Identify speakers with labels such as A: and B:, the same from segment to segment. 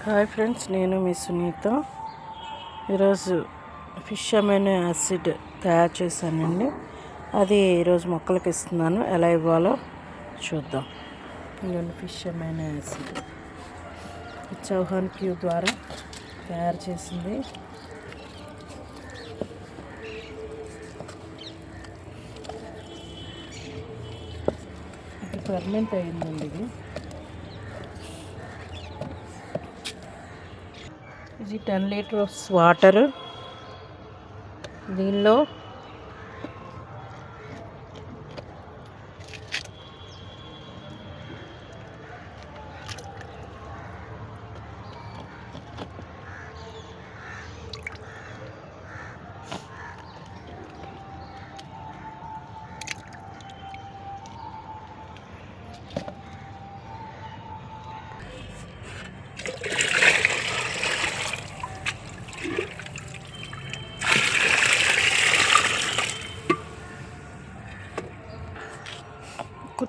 A: Hi friends, నేను మీ సునీత. ఈరోజు fish amino acid తయారు చేశానండి. అది ఈరోజు మొక్కలకి ఇస్తున్నాను. ఎలా ఇవ్వాలో చూద్దాం. ఇందులో fish amino acid Chauhan Q ద్వారా తయారు చేసింది. ఇది ఫర్మెంట్ అయిందండి. ఇది 10 లీటర్స్ వాటర్. దీనిలో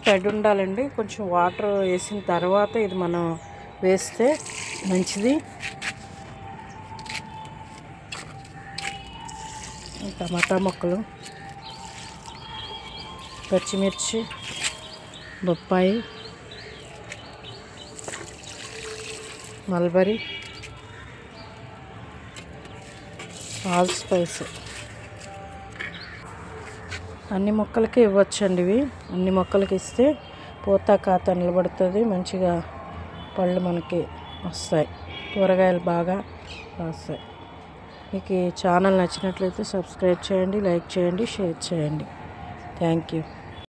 A: తడి ఉండాలండి. కొంచెం వాటర్ వేసిన తర్వాత ఇది మనం వేస్తే మంచిది. టమాటా ముక్కలు, పచ్చిమిర్చి, బొప్పాయి, మల్బరీ, ఆల్ స్పైస్ అన్ని మొక్కలకి ఇవ్వచ్చండి. ఇవి అన్ని మొక్కలకి ఇస్తే పూత కాత నిలబడుతుంది. మంచిగా పళ్ళు మనకి వస్తాయి. కూరగాయలు బాగా వస్తాయి. మీకు ఈ ఛానల్ నచ్చినట్లయితే సబ్స్క్రైబ్ చేయండి, లైక్ చేయండి, షేర్ చేయండి. Thank you.